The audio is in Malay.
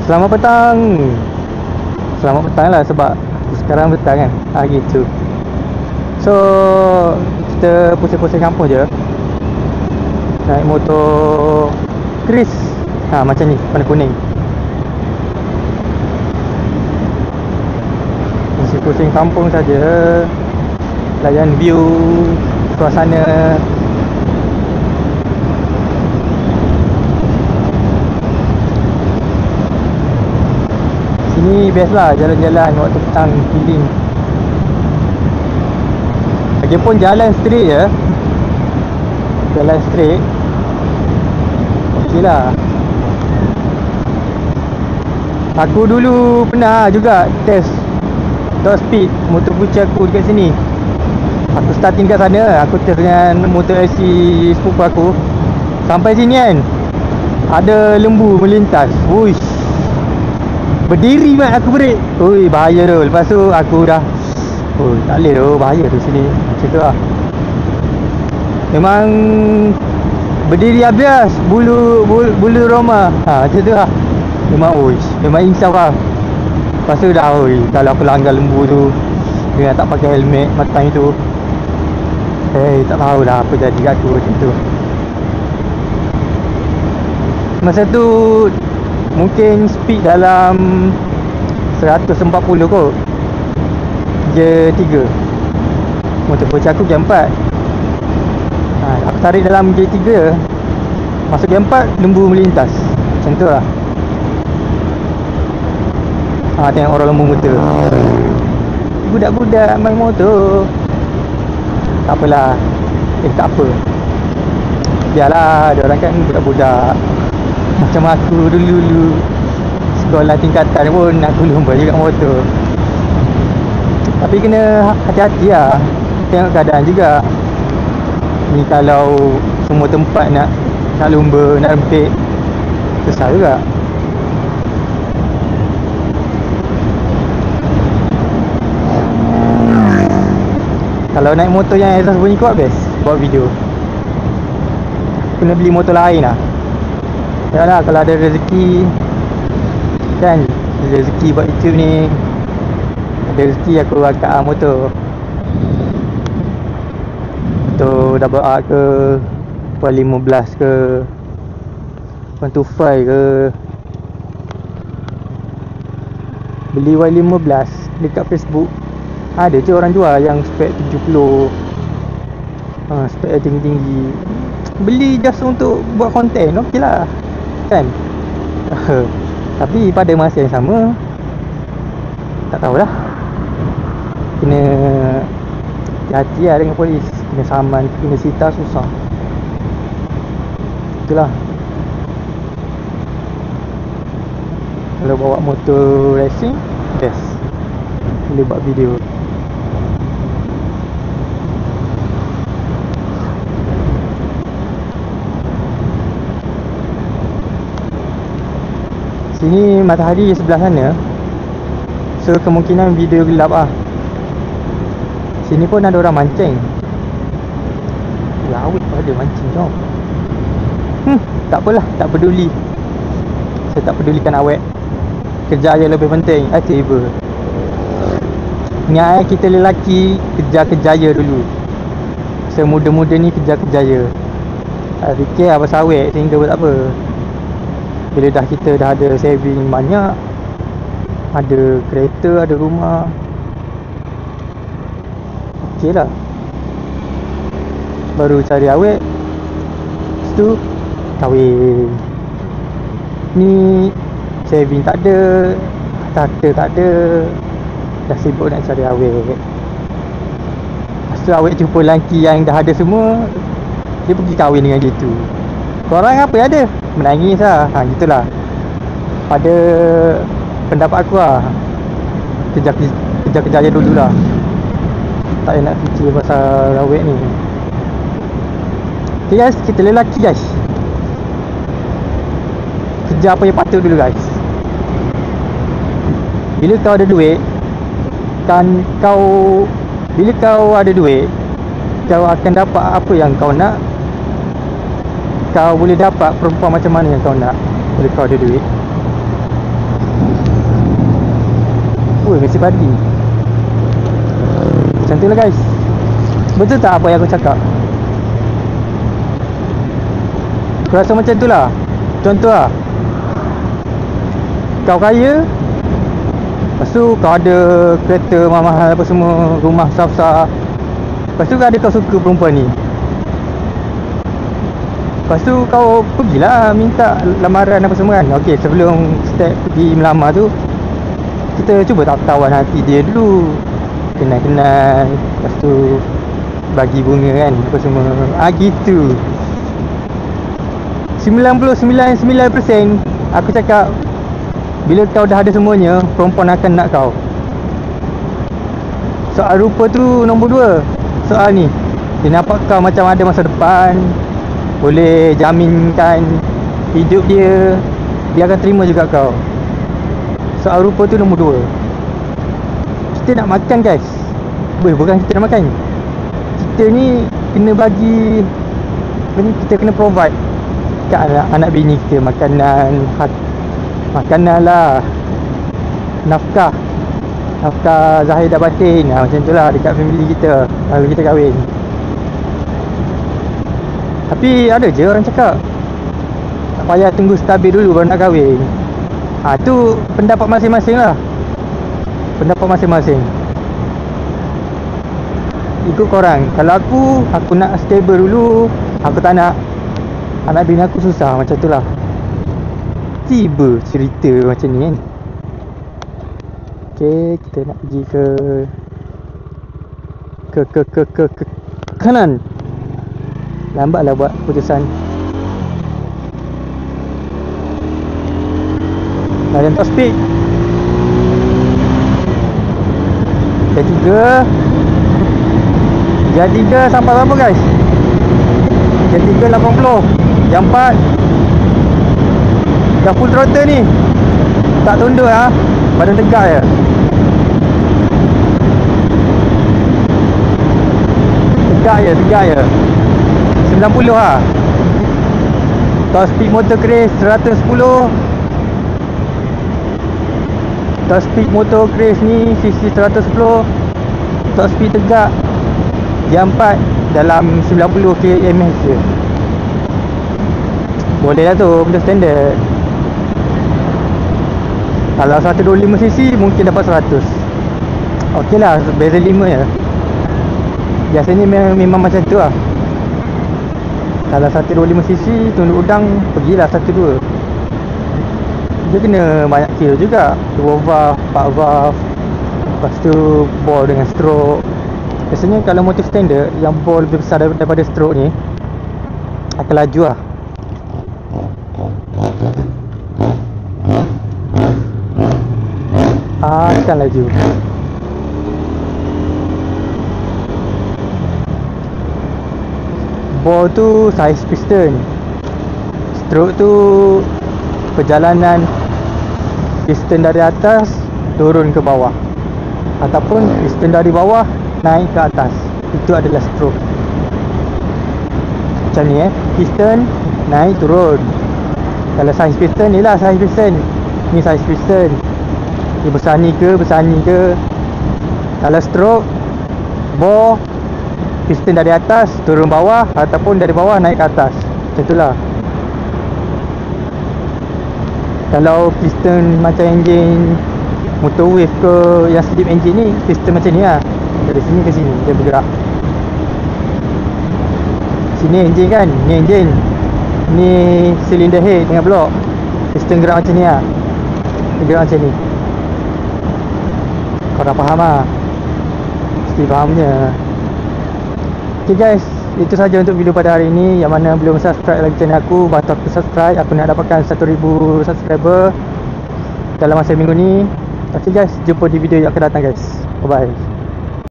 Selamat petang. Selamat petang lah sebab sekarang petang kan. Gitu. So kita pusing-pusing kampung je. Naik motor Chris. Macam ni, warna kuning. Pusing-pusing kampung saja. Layan view suasana. Sini best lah jalan-jalan waktu petang, healing. Lagipun jalan straight je. Jalan straight okey lah. Aku dulu pernah juga test top speed motor kucing aku dekat sini. Aku starting kat sana, aku test dengan motor LC sepupu aku. Sampai sini kan, ada lembu melintas. Wuish, berdiri mat aku break. Ui, bahaya tu. Lepas tu aku dah tak boleh tu, bahaya tu sini. Macam tu lah. Memang berdiri habis bulu roma. Macam tu lah. Memang insaf lah. Lepas tu dah, kalau aku langgar lembu tu dengan tak pakai helmet matang itu, tak tahu dah apa jadi kat aku macam tu. Masa tu mungkin speed dalam 140 kot. Gear 3. Motor bocah aku gear 4. Aku tarik dalam gear 3. Masuk gear 4, lembu melintas. Macam tu lah. Tengok orang lembu motor. Budak-budak main motor. Tak apalah. Tak apa. Biarlah, diorang kan budak-budak. Macam aku dulu sekolah tingkatan pun aku lumba juga motor. Tapi kena hati-hati lah. Tengok keadaan juga. Ni kalau semua tempat nak lumba, nak rempit, susah juga. Kalau naik motor yang exhaust bunyi kuat, best buat video. Kena beli motor lain lah. Yalah, kalau ada rezeki kan, rezeki buat YouTube ni, ada rezeki aku angkat motor double R ke 115 ke 125 ke. Beli Y15 dekat Facebook. Ada je orang jual yang spek 70. Spek tinggi-tinggi. Beli just untuk buat konten, okey lah kan. Tapi pada masa yang sama, tak tahulah, kena hati-hati lah dengan polis. Kena saman, kena sita, susah. Itulah. Kalau bawa motor racing, best boleh buat video. Sini matahari sebelah sana, so kemungkinan video gelap lah. Sini pun ada orang mancing. Laut pun ada mancing tau. Tak apalah, tak peduli. Saya tak pedulikan awet. Kerja yang lebih penting. Tiba ingat kita lelaki kejar kejaya dulu. Semuda-muda ni kejar kejaya. Tak fikir apa sawit sehingga buat apa. Bila kita dah ada saving banyak, ada kereta, ada rumah, okey lah, baru cari awet. Lepas tu kahwin. Ni saving tak ada, harta tak ada, dah sibuk nak cari awet. Lepas tu awet jumpa lelaki yang dah ada semua, dia pergi kahwin dengan dia tu. Korang apa yang ada? Menangis lah. Gitulah. Pada pendapat aku lah, kejar-kejar je dulu lah. Tak payah nak fikir pasal awet ni. Okay guys, kita lelaki guys, kerja apa yang patut dulu guys. Bila kau ada duit, bila kau ada duit, kau akan dapat apa yang kau nak. Kau boleh dapat perempuan macam mana yang kau nak bila kau ada duit. mesti padi. Macam tu lah guys. Betul tak apa yang aku cakap? Aku rasa macam tu lah. Contoh lah, kau kaya, lepas tu kau ada kereta mahal-mahal apa semua, rumah besar-besar, lepas tu ada kau suka perempuan ni, lepas tu kau pergilah minta lamaran apa semua kan. Okey, sebelum step pergi melamar tu, kita cuba tawan hati dia dulu, kenal-kenal, lepas tu bagi bunga kan, apa semua. Gitu. 99.9% aku cakap, bila kau dah ada semuanya, perempuan akan nak kau. Soal rupa tu nombor 2. Soal ni, dia nampak kau macam ada masa depan, boleh jaminkan hidup dia, dia akan terima juga kau. Soal rupa tu nombor 2. Kita nak makan guys. Bukan kita nak makan, kita ni kena bagi, kita kena provide kat anak bini kita makanan, makanan lah, nafkah zahir dan batin. Macam tu lah dekat family kita kalau kita kahwin. Tapi ada je orang cakap tak payah tunggu stabil dulu baru nak kahwin. Tu pendapat masing-masing lah. Pendapat masing-masing, ikut korang. Kalau aku nak stable dulu. Aku tak nak anak bini aku susah. Macam tu lah. Tiba cerita macam ni kan. Okay, kita nak pergi ke kanan. Lambatlah buat keputusan. Layan top speed. Jam 3 sampai berapa guys? Jam 3 80. Jam 4 dah full throttle ni. Tak tunduk lah, badan tegak je. Tegak je 90 lah. Top speed motor Craze 110. Top speed motor Craze ni CC 110. Top speed tegak jam 4 dalam 90 km je. Boleh lah tu, benda standard. Kalau 125cc mungkin dapat 100. Okey lah, beza 5 je. Biasanya memang macam tu lah. Kalau 125cc tunduk udang, pergilah 12. Dia kena banyak kilo juga, 2 valve, 4 valve. Lepas tu ball dengan stroke. Biasanya kalau motor standard yang ball lebih besar daripada stroke ni akan laju lah. Akan laju. Ball tu saiz piston. Stroke tu perjalanan piston dari atas turun ke bawah, ataupun piston dari bawah naik ke atas. Itu adalah stroke. Macam ni piston naik turun. Kalau saiz piston ni lah saiz piston. Ni saiz piston. Ni besar ni ke, besar ni ke. Kalau stroke, bore piston dari atas turun bawah, ataupun dari bawah naik ke atas. Macam tu lah. Kalau piston macam enjin motor wave ke, yang slip engine ni, piston macam ni lah. Dari sini ke sini dia bergerak. Sini enjin kan, ni enjin, ni cylinder head dengan block. Piston gerak macam ni lah. Dia gerak macam ni. Korang faham lah? Mesti fahamnya. Okay guys, itu saja untuk video pada hari ini. Yang mana belum subscribe lagi channel aku, bantu aku subscribe. Aku nak dapatkan 1000 subscriber dalam masa minggu ni. Okay guys, jumpa di video yang akan datang guys. Bye bye.